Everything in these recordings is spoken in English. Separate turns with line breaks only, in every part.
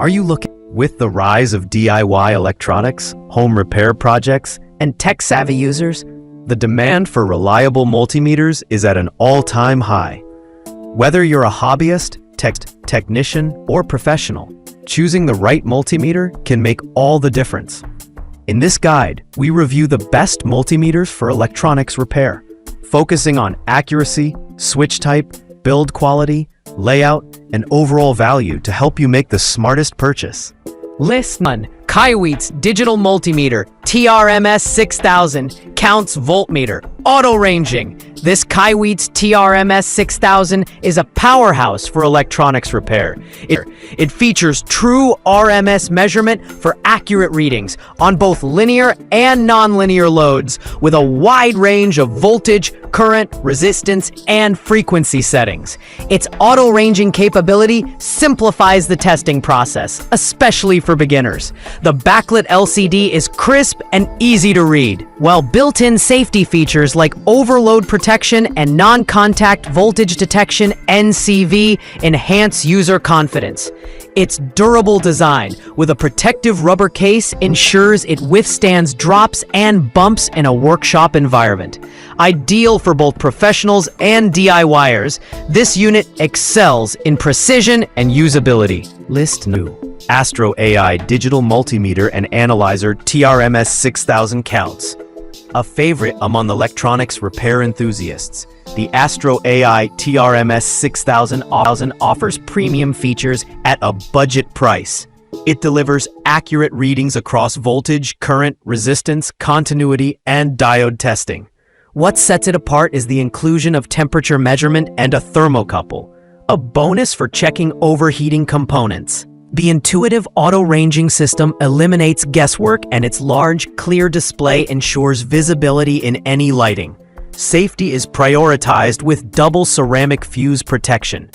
Are you looking? With the rise of DIY electronics, home repair projects, and tech-savvy users, the demand for reliable multimeters is at an all-time high. Whether you're a hobbyist, technician, or professional, choosing the right multimeter can make all the difference. In this guide, we review the best multimeters for electronics repair, focusing on accuracy, switch type, build quality, layout, and overall value to help you make the smartest purchase.
List 1. KAIWEETS Digital Multimeter TRMS 6000 Counts Voltmeter Auto Ranging. This KAIWEETS TRMS 6000 is a powerhouse for electronics repair. It features true RMS measurement for accurate readings on both linear and non-linear loads, with a wide range of voltage, current, resistance, and frequency settings. Its auto-ranging capability simplifies the testing process, especially for beginners. The backlit LCD is crisp and easy to read, while built-in safety features like overload protection and non-contact voltage detection (NCV) enhance user confidence. Its durable design with a protective rubber case ensures it withstands drops and bumps in a workshop environment. Ideal for both professionals and DIYers, this unit excels in precision and usability.
List new. Astroai Digital Multimeter and Analyzer TRMS 6000 Counts. A favorite among electronics repair enthusiasts, the astroai TRMS 6000 offers premium features at a budget price. It delivers accurate readings across voltage, current, resistance, continuity, and diode testing. What sets it apart is the inclusion of temperature measurement and a thermocouple, a bonus for checking overheating components. The intuitive auto-ranging system eliminates guesswork, and its large, clear display ensures visibility in any lighting. Safety is prioritized with double ceramic fuse protection.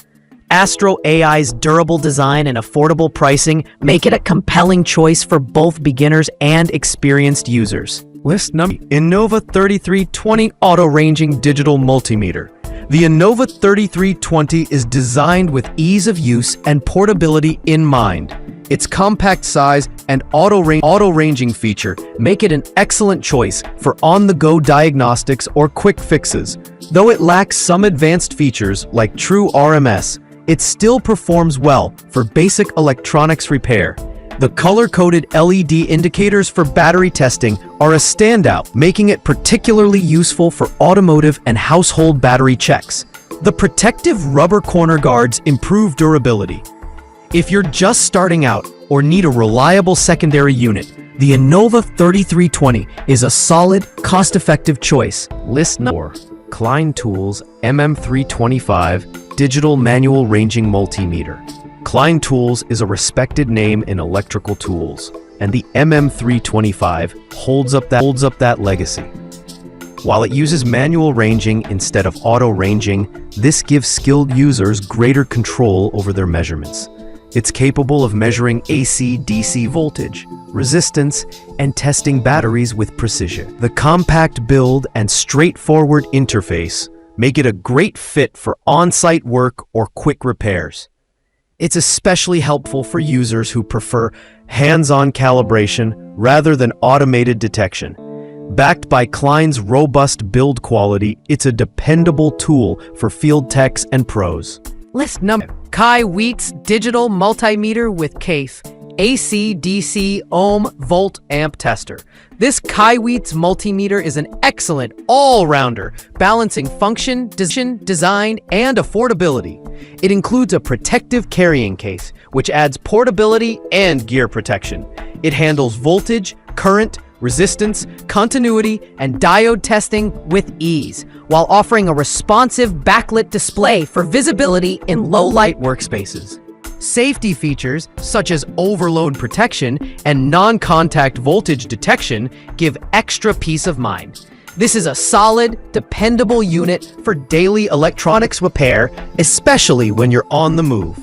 AstroAI's durable design and affordable pricing make it a compelling choice for both beginners and experienced users. List number. Innova 3320 Auto-Ranging Digital Multimeter. The Innova 3320 is designed with ease of use and portability in mind. Its compact size and auto-ranging feature make it an excellent choice for on-the-go diagnostics or quick fixes. Though it lacks some advanced features like true RMS, it still performs well for basic electronics repair. The color-coded LED indicators for battery testing are a standout, making it particularly useful for automotive and household battery checks. The protective rubber corner guards improve durability. If you're just starting out or need a reliable secondary unit, the Innova 3320 is a solid, cost-effective choice. List number. Klein Tools MM325 Digital Manual Ranging Multimeter. Klein Tools is a respected name in electrical tools, and the MM325 holds up that legacy. While it uses manual ranging instead of auto-ranging, this gives skilled users greater control over their measurements. It's capable of measuring AC/DC voltage, resistance, and testing batteries with precision. The compact build and straightforward interface make it a great fit for on-site work or quick repairs. It's especially helpful for users who prefer hands-on calibration rather than automated detection. Backed by Klein's robust build quality, it's a dependable tool for field techs and pros.
List number. KAIWEETS Digital Multimeter with Case AC, DC, Ohm, Volt, Amp Tester. This KAIWEETS multimeter is an excellent all-rounder, balancing function, design, and affordability. It includes a protective carrying case, which adds portability and gear protection. It handles voltage, current, resistance, continuity, and diode testing with ease, while offering a responsive backlit display for visibility in low-light workspaces. Safety features such as overload protection and non-contact voltage detection give extra peace of mind. This is a solid, dependable unit for daily electronics repair, especially when you're on the move.